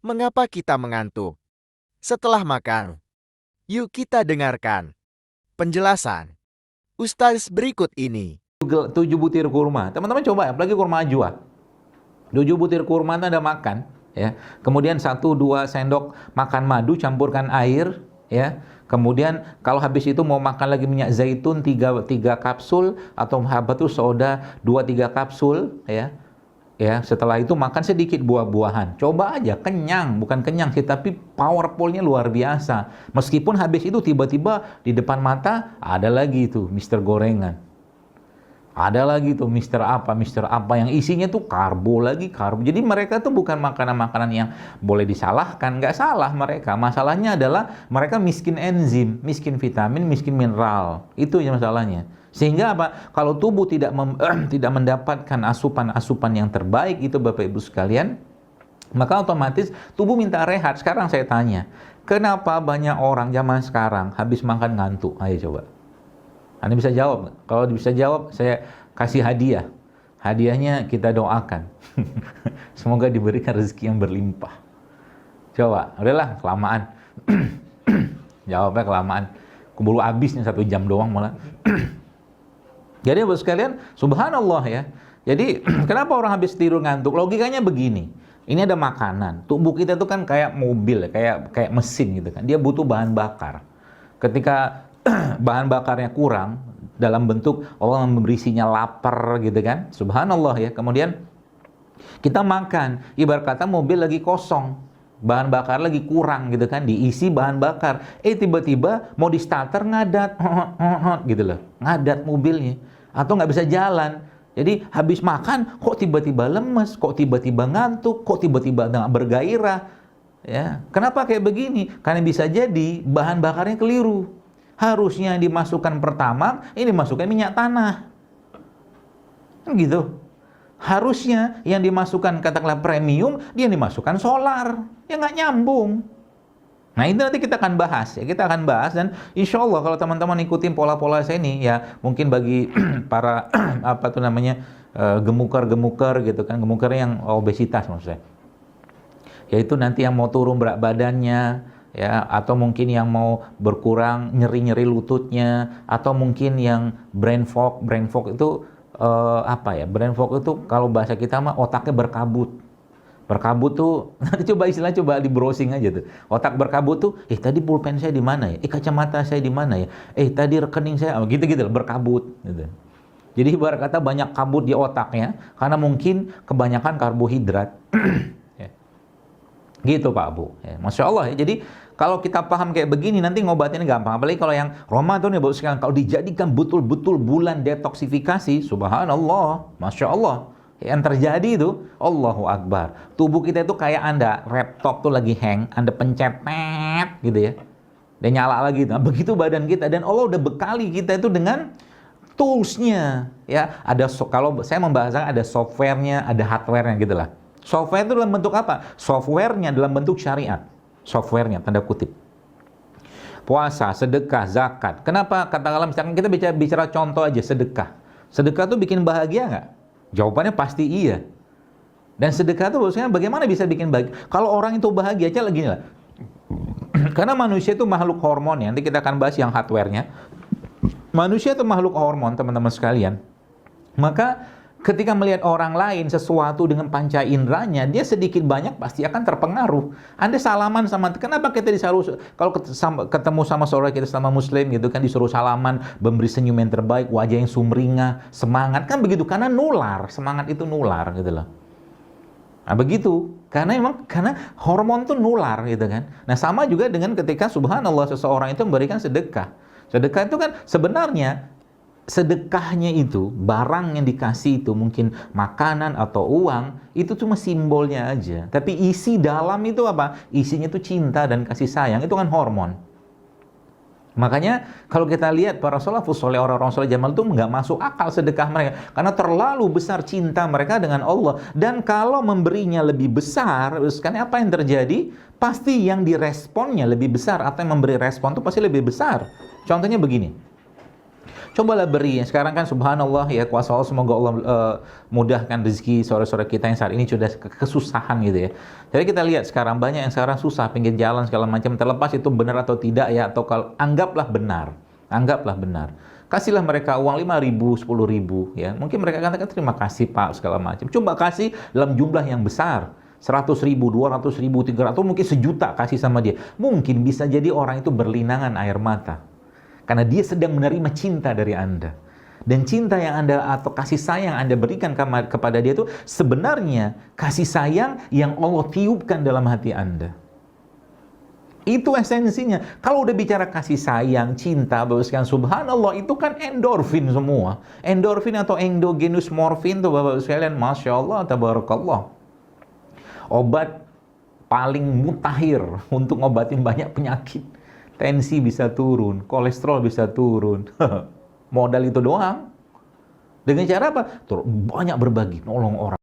Mengapa kita mengantuk setelah makan? Yuk kita dengarkan penjelasan Ustaz berikut ini. 7 butir kurma. Teman-teman coba ya, apalagi kurma ajwa. 7 butir kurma itu Anda makan, ya. Kemudian 1-2 sendok makan madu, campurkan air, ya. Kemudian kalau habis itu mau makan lagi minyak zaitun 3 kapsul atau habatus soda 2-3 kapsul, ya. Ya, setelah itu makan sedikit buah-buahan. Coba aja, kenyang, bukan kenyang sih, tapi powerful-nya luar biasa. Meskipun habis itu tiba-tiba di depan mata ada lagi itu Mister gorengan. Ada lagi tuh Mister apa yang isinya tuh karbo lagi, karbo. Jadi mereka tuh bukan makanan-makanan yang boleh disalahkan, nggak salah mereka. Masalahnya adalah mereka miskin enzim, miskin vitamin, miskin mineral. Itu yang masalahnya. Sehingga apa? Kalau tubuh tidak mendapatkan asupan-asupan yang terbaik itu Bapak Ibu sekalian, maka otomatis tubuh minta rehat. Sekarang saya tanya, kenapa banyak orang zaman sekarang habis makan ngantuk? Ayo coba. Anda bisa jawab. Kalau bisa jawab, saya kasih hadiah. Hadiahnya kita doakan. Semoga diberikan rezeki yang berlimpah. Coba, udahlah kelamaan. Jawabnya kelamaan. Keburu habisnya 1 jam doang malah. Jadi Bapak sekalian, subhanallah ya. Jadi kenapa orang habis tidur ngantuk? Logikanya begini. Ini ada makanan. Tubuh kita itu kan kayak mobil, kayak mesin gitu kan. Dia butuh bahan bakar. Ketika bahan bakarnya kurang dalam bentuk Allah memberi sinyal lapar gitu kan, subhanallah ya. Kemudian kita makan, ibarat kata mobil lagi kosong, bahan bakar lagi kurang gitu kan, diisi bahan bakar, tiba-tiba mau di starter ngadat gitu loh, ngadat mobilnya atau nggak bisa jalan. Jadi habis makan kok tiba-tiba lemes, kok tiba-tiba ngantuk, kok tiba-tiba nggak bergairah ya. Kenapa kayak begini? Karena bisa jadi bahan bakarnya keliru. Harusnya yang dimasukkan pertama, ini dimasukkan minyak tanah. Kan gitu. Harusnya yang dimasukkan katakanlah premium, dia dimasukkan solar. Ya nggak nyambung. Nah itu nanti kita akan bahas. Ya, kita akan bahas dan insya Allah kalau teman-teman ikutin pola-pola saya ini, ya mungkin bagi para apa tuh namanya gemukar-gemukar gitu kan, gemukar yang obesitas maksudnya. Yaitu nanti yang mau turun berat badannya, ya, atau mungkin yang mau berkurang nyeri-nyeri lututnya, atau mungkin yang brain fog itu apa ya? Brain fog itu kalau bahasa kita mah otaknya berkabut. Berkabut tuh nanti coba di browsing aja tuh. Otak berkabut tuh, tadi pulpen saya di mana ya? Kacamata saya di mana ya? Tadi rekening saya gitu-gitu berkabut gitu. Jadi ibarat kata banyak kabut di otaknya karena mungkin kebanyakan karbohidrat. Gitu Pak Bu. Ya, Masya Allah ya. Jadi kalau kita paham kayak begini nanti ngobatinnya gampang. Apalagi kalau yang Ramadan ya Bapak sekalian, kalau dijadikan betul-betul bulan detoksifikasi, subhanallah, Masya Allah. Yang terjadi itu, Allahu Akbar. Tubuh kita itu kayak Anda, laptop tuh lagi hang, Anda pencet, gitu ya. Dan nyala lagi. Nah, begitu badan kita. Dan Allah udah bekali kita itu dengan toolsnya. Ya, ada kalau saya membahasakan ada softwarenya, ada hardwarenya gitu lah. Software itu dalam bentuk apa? Softwarenya dalam bentuk syariat. Softwarenya, tanda kutip. Puasa, sedekah, zakat. Kenapa? Katakanlah misalkan kita bicara contoh aja, sedekah. Sedekah tuh bikin bahagia nggak? Jawabannya pasti iya. Dan sedekah itu maksudnya bagaimana bisa bikin bahagia? Kalau orang itu bahagia aja lagi lah. Karena manusia itu makhluk hormon ya. Nanti kita akan bahas yang hardwarenya. Manusia itu makhluk hormon, teman-teman sekalian. Maka ketika melihat orang lain sesuatu dengan panca inderanya, dia sedikit banyak pasti akan terpengaruh. Anda salaman sama, kenapa kita disuruh, kalau ketemu sama saudara kita sama muslim gitu kan, disuruh salaman, memberi senyum yang terbaik, wajah yang sumringah, semangat, kan begitu, karena nular, semangat itu nular gitu loh. Nah begitu, karena hormon itu nular gitu kan. Nah sama juga dengan ketika subhanallah seseorang itu memberikan sedekah. Sedekah itu kan sebenarnya sedekahnya itu, barang yang dikasih itu mungkin makanan atau uang, itu cuma simbolnya aja. Tapi isi dalam itu apa? Isinya itu cinta dan kasih sayang, itu kan hormon. Makanya kalau kita lihat para salafus soleh, orang-orang soleh zaman itu nggak masuk akal sedekah mereka. Karena terlalu besar cinta mereka dengan Allah. Dan kalau memberinya lebih besar, karena apa yang terjadi? Pasti yang diresponnya lebih besar, atau yang memberi respon itu pasti lebih besar. Contohnya begini. Cobalah beri. Sekarang kan subhanallah ya, kuasa Allah, semoga Allah mudahkan rezeki saudara-saudara kita yang saat ini sudah kesusahan gitu ya. Jadi kita lihat sekarang banyak yang sekarang susah, pinggir jalan segala macam, terlepas itu benar atau tidak ya, atau kalau anggaplah benar. Anggaplah benar. Kasihlah mereka uang 5.000, 10.000 ya. Mungkin mereka katakan terima kasih Pak segala macam. Coba kasih dalam jumlah yang besar. 100.000, 200.000, 300, atau mungkin sejuta kasih sama dia. Mungkin bisa jadi orang itu berlinangan air mata. Karena dia sedang menerima cinta dari Anda. Dan cinta yang Anda atau kasih sayang yang Anda berikan kepada dia itu sebenarnya kasih sayang yang Allah tiupkan dalam hati Anda. Itu esensinya. Kalau udah bicara kasih sayang, cinta, Bapak sekalian, subhanallah, itu kan endorfin semua. Endorfin atau endogenous morfin tuh Bapak sekalian, Masya Allah, tabarakallah. Obat paling mutakhir untuk ngobatin banyak penyakit. Tensi bisa turun, kolesterol bisa turun. Modal itu doang. Dengan cara apa? Banyak berbagi, nolong orang.